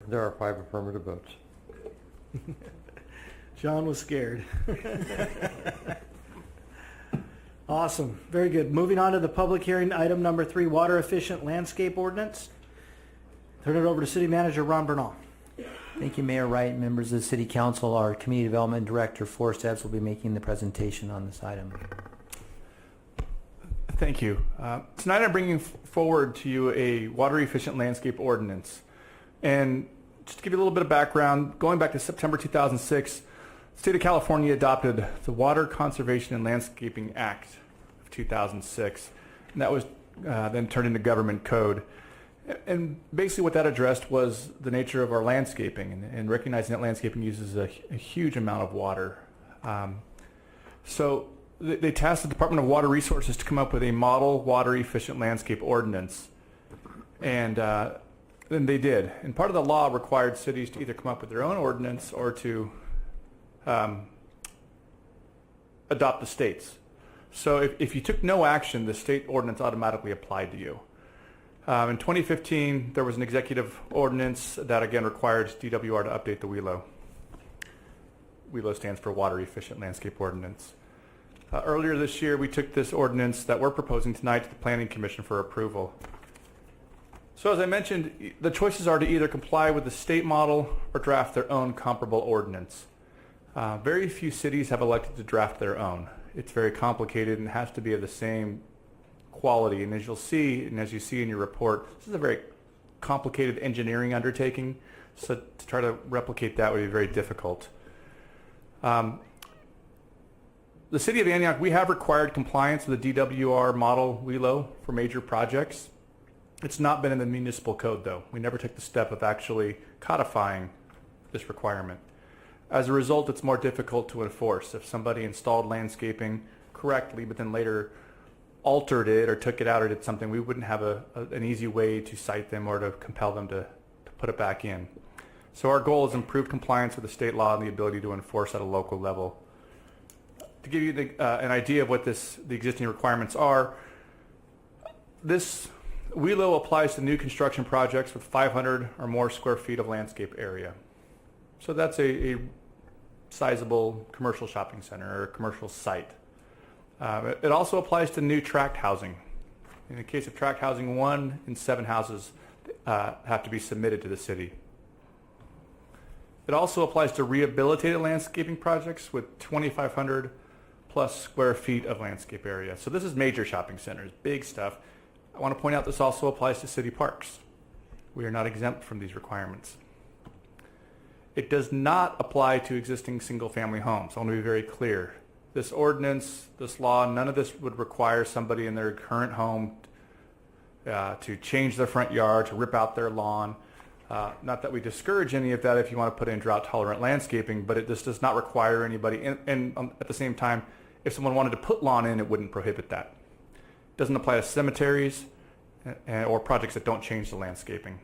There are 5 affirmative votes. John was scared. Awesome. Very good. Moving on to the public hearing, item number 3, water efficient landscape ordinance. Turn it over to City Manager Ron Bernal. Thank you, Mayor Wright, members of the City Council. Our Community Development Director, Forrest Ebbs, will be making the presentation on this item. Thank you. Tonight I'm bringing forward to you a water efficient landscape ordinance. And just to give you a little bit of background, going back to September 2006, the state of California adopted the Water Conservation and Landscaping Act of 2006. And that was then turned into government code. And basically what that addressed was the nature of our landscaping and recognizing that landscaping uses a huge amount of water. So they tasked the Department of Water Resources to come up with a model water efficient landscape ordinance. And then they did. And part of the law required cities to either come up with their own ordinance or to adopt the state's. So if you took no action, the state ordinance automatically applied to you. In 2015, there was an executive ordinance that again required DWR to update the WELO. WELO stands for Water Efficient Landscape Ordinance. Earlier this year, we took this ordinance that we're proposing tonight to the Planning Commission for approval. So as I mentioned, the choices are to either comply with the state model or draft their own comparable ordinance. Very few cities have elected to draft their own. It's very complicated and has to be of the same quality. And as you'll see, and as you see in your report, this is a very complicated engineering undertaking. So to try to replicate that would be very difficult. The City of Antioch, we have required compliance with the DWR model WELO for major projects. It's not been in the municipal code though. We never took the step of actually codifying this requirement. As a result, it's more difficult to enforce. If somebody installed landscaping correctly, but then later altered it or took it out or did something, we wouldn't have an easy way to cite them or to compel them to put it back in. So our goal is improved compliance with the state law and the ability to enforce at a local level. To give you an idea of what the existing requirements are, this WELO applies to new construction projects with 500 or more square feet of landscape area. So that's a sizable commercial shopping center or commercial site. It also applies to new tract housing. In the case of tract housing, 1 in 7 houses have to be submitted to the city. It also applies to rehabilitated landscaping projects with 2,500 plus square feet of landscape area. So this is major shopping centers, big stuff. I want to point out this also applies to city parks. We are not exempt from these requirements. It does not apply to existing single-family homes. I want to be very clear. This ordinance, this law, none of this would require somebody in their current home to change their front yard, to rip out their lawn. Not that we discourage any of that if you want to put in drought-tolerant landscaping, but this does not require anybody. And at the same time, if someone wanted to put lawn in, it wouldn't prohibit that. It doesn't apply to cemeteries or projects that don't change the landscaping.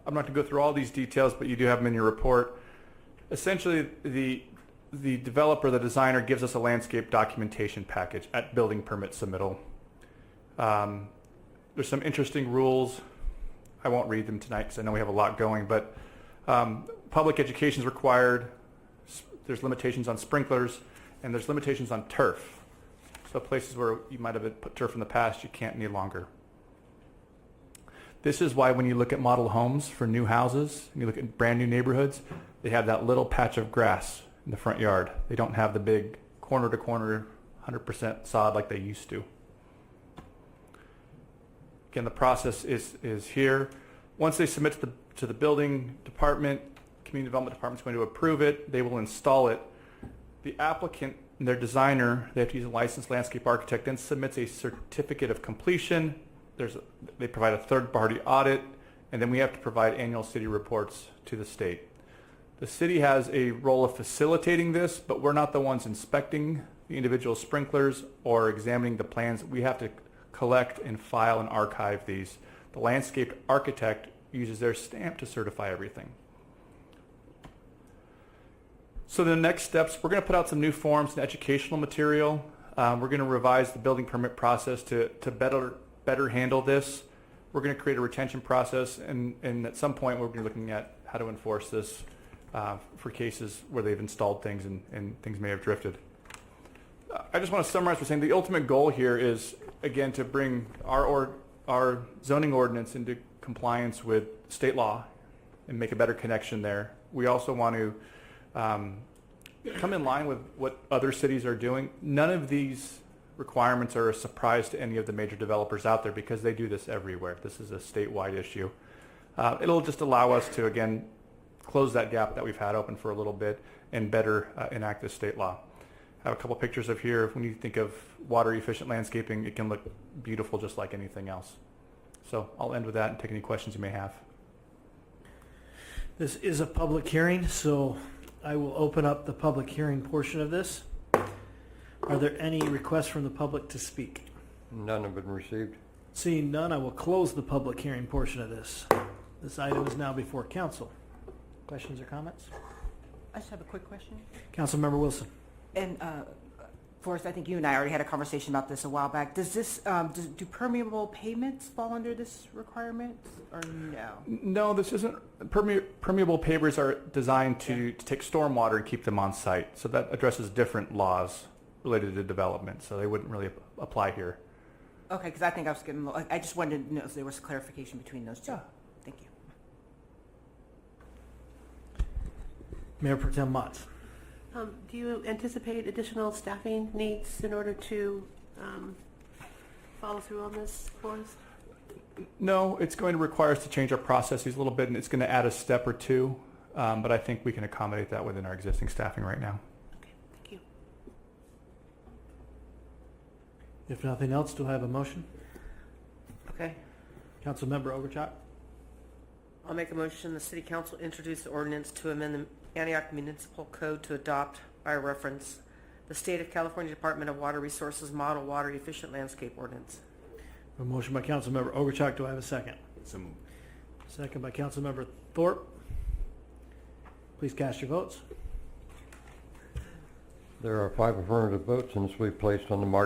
I'm not going to go through all these details, but you do have them in your report. Essentially, the developer, the designer, gives us a landscape documentation package at building permit submittal. There's some interesting rules. I won't read them tonight because I know we have a lot going, but public education is required. There's limitations on sprinklers, and there's limitations on turf. So places where you might have put turf in the past, you can't any longer. This is why when you look at model homes for new houses, and you look at brand new neighborhoods, they have that little patch of grass in the front yard. They don't have the big corner to corner 100% sod like they used to. Again, the process is here. Once they submit to the building department, community development department is going to approve it. They will install it. The applicant and their designer, they have to use a licensed landscape architect, then submits a certificate of completion. They provide a third-party audit, and then we have to provide annual city reports to the state. The city has a role of facilitating this, but we're not the ones inspecting the individual sprinklers or examining the plans. We have to collect and file and archive these. The landscape architect uses their stamp to certify everything. So the next steps, we're going to put out some new forms and educational material. We're going to revise the building permit process to better handle this. we're going to create a retention process, and at some point we're going to be looking at how to enforce this for cases where they've installed things and things may have drifted. I just want to summarize by saying the ultimate goal here is, again, to bring our zoning ordinance into compliance with state law and make a better connection there. We also want to come in line with what other cities are doing. None of these requirements are a surprise to any of the major developers out there because they do this everywhere. This is a statewide issue. It'll just allow us to, again, close that gap that we've had open for a little bit and better enact this state law. I have a couple pictures of here. When you think of water efficient landscaping, it can look beautiful just like anything else. So I'll end with that and take any questions you may have. This is a public hearing, so I will open up the public hearing portion of this. Are there any requests from the public to speak? None have been received. Seeing none, I will close the public hearing portion of this. This item is now before council. Questions or comments? I just have a quick question. Councilmember Wilson. And Forrest, I think you and I already had a conversation about this a while back. Does this do permeable pavements fall under this requirement, or no? No, this isn't. Permeable pavers are designed to take stormwater and keep them on site. So that addresses different laws related to development. So they wouldn't really apply here. Okay, because I think I was getting. I just wanted to know if there was clarification between those two. Yeah. Thank you. Mayor Pro Tem Motz. Do you anticipate additional staffing needs in order to follow through on this for us? No, it's going to require us to change our processes a little bit, and it's going to add a step or two. But I think we can accommodate that within our existing staffing right now. Okay, thank you. If nothing else, do I have a motion? Okay. Councilmember Overchop. I'll make a motion the City Council introduce the ordinance to amend the Antioch Municipal Code to adopt, by reference, the State of California Department of Water Resources Model Water Efficient Landscape Ordinance. A motion by Councilmember Overchop. Do I have a second? Second by Councilmember Thorpe. Please cast your votes. There are 5 affirmative votes, and this will be placed on the March